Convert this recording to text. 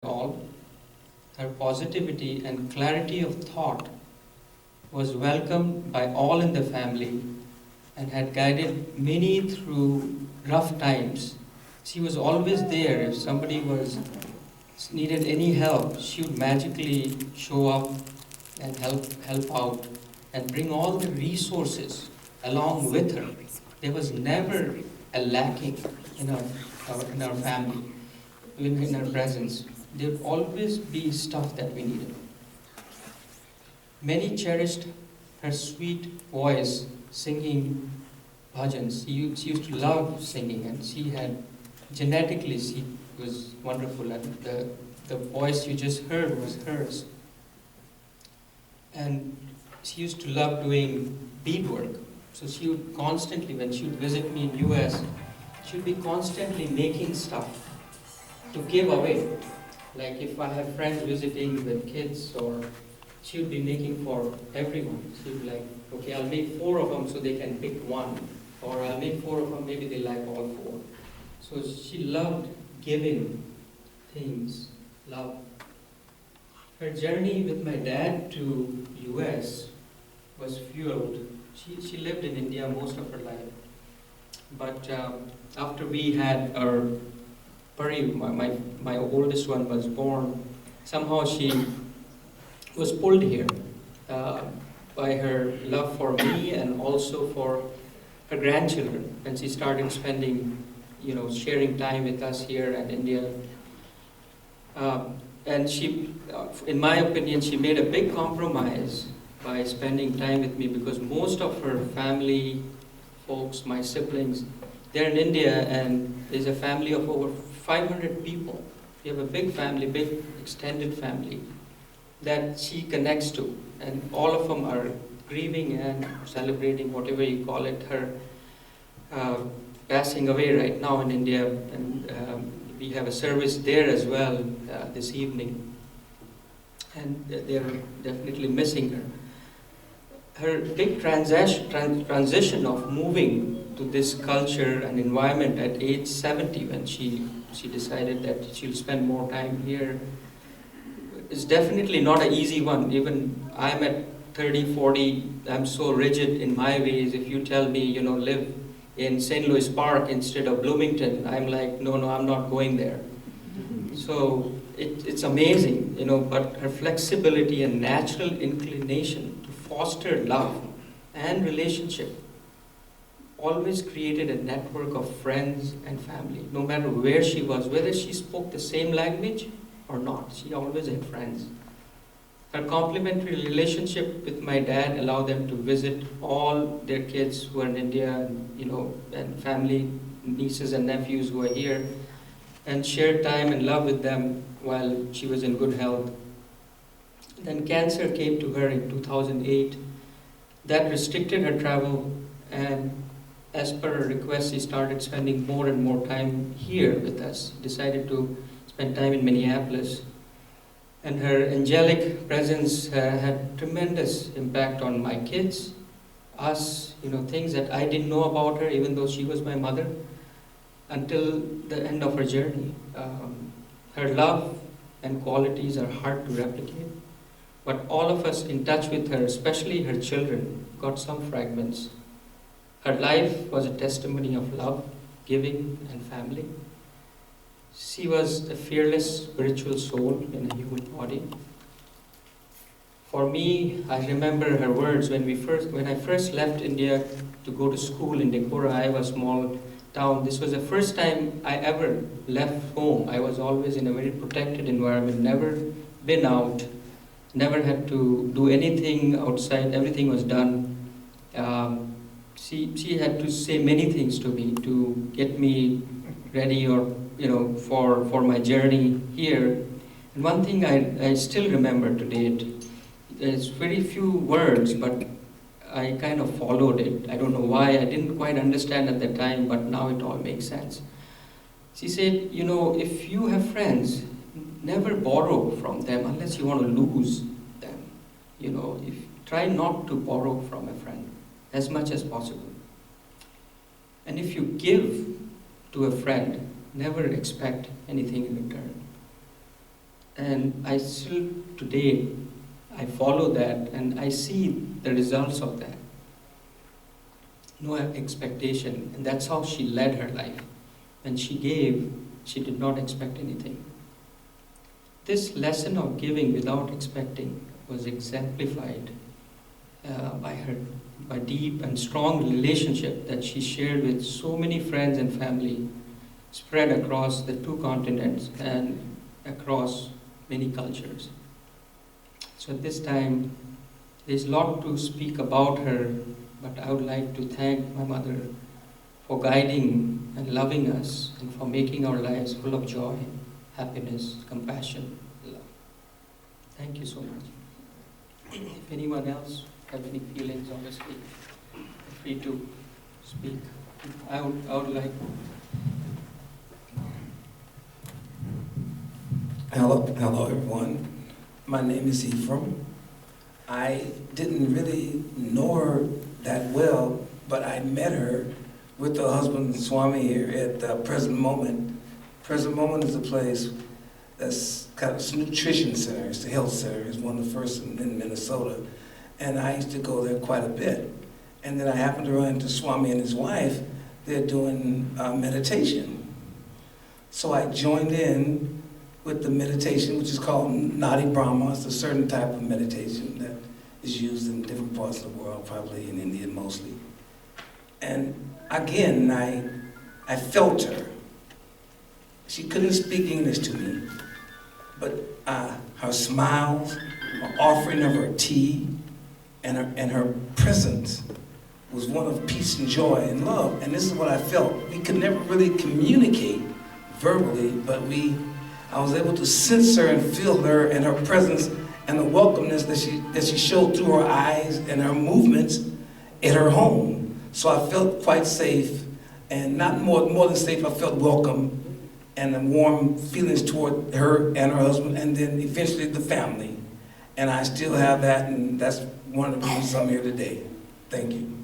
all. Her positivity and clarity of thought was welcomed by all in the family and had guided many through rough times. She was always there. If somebody was needed any help, she would magically show up and help out and bring all the resources along with her. There was never a lacking in our family, in our presence. There would always be stuff that we needed. Many cherished her sweet voice singing bhajans. She used to love singing, and she was wonderful, and the voice you just heard was hers. And she used to love doing beadwork. So she would constantly, when she would visit me in US, she would be constantly making stuff to give away. Like if I have friends visiting with kids, or she would be making for everyone. She would be like, okay, I'll make 4 of them so they can pick one. Or I'll make 4 of them, maybe they like all 4. So she loved giving things, love. Her journey with my dad to US was fueled. She lived in India most of her life. But after we had our Pari, my oldest one was born, somehow she was pulled here by her love for me and also for her grandchildren. And she started spending, sharing time with us here in India. And she, in my opinion, she made a big compromise by spending time with me, because most of her family, folks, my siblings, they're in India, and there's a family of over 500 people. We have a big family, big extended family that she connects to, and all of them are grieving and celebrating, whatever you call it, her passing away right now in India, and we have a service there as well this evening, and they're definitely missing her. Her big transition of moving to this culture and environment at age 70, when she decided that she'll spend more time here, is definitely not an easy one. Even I'm at 30, 40, I'm so rigid in my ways. If you tell me, live in St. Louis Park instead of Bloomington, I'm like, no, I'm not going there. So it's amazing, but her flexibility and natural inclination to foster love and relationship always created a network of friends and family, no matter where she was, whether she spoke the same language or not. She always had friends. Her complementary relationship with my dad allowed them to visit all their kids who are in India, and family, nieces and nephews who are here, and share time and love with them while she was in good health. Then cancer came to her in 2008. That restricted her travel, and as per her request, she started spending more and more time here with us. Decided to spend time in Minneapolis. And her angelic presence had tremendous impact on my kids, us, things that I didn't know about her, even though she was my mother, until the end of her journey. Her love and qualities are hard to replicate, but all of us in touch with her, especially her children, got some fragments. Her life was a testimony of love, giving, and family. She was a fearless spiritual soul in a human body. For me, I remember her words when I first left India to go to school in Decorah, Iowa, small town. This was the first time I ever left home. I was always in a very protected environment, never been out, never had to do anything outside. Everything was done. She had to say many things to me to get me ready, or for my journey here. And one thing I still remember to date, there's very few words, but I kind of followed it. I don't know why. I didn't quite understand at the time, but now it all makes sense. She said, if you have friends, never borrow from them unless you want to lose them. Try not to borrow from a friend as much as possible. And if you give to a friend, never expect anything in return. And I still, today, I follow that and I see the results of that. No expectation, and that's how she led her life. When she gave, she did not expect anything. This lesson of giving without expecting was exemplified by deep and strong relationship that she shared with so many friends and family spread across the 2 continents and across many cultures. So at this time, there's a lot to speak about her, but I would like to thank my mother for guiding and loving us and for making our lives full of joy, happiness, compassion, love. Thank you so much. If anyone else have any feelings, obviously, feel free to speak. I would like. Hello everyone. My name is Ephraim. I didn't really know her that well, but I met her with her husband Swami here at the Present Moment. Present Moment is a place that's kind of a nutrition center. It's a health center. It's one of the first in Minnesota. And I used to go there quite a bit. And then I happened to run into Swami and his wife. They're doing meditation. So I joined in with the meditation, which is called Nadi Brahma. It's a certain type of meditation that is used in different parts of the world, probably in India mostly. And again, I felt her. She couldn't speak English to me, but her smiles, her offering of her tea, and her presence was one of peace and joy and love. And this is what I felt. We could never really communicate verbally, but I was able to sense her and feel her and her presence and the welcomeness that she showed through her eyes and her movements at her home. So I felt quite safe, and not more than safe, I felt welcome and the warm feelings toward her and her husband, and then eventually the family. And I still have that, and that's one of the reasons I'm here today. Thank you.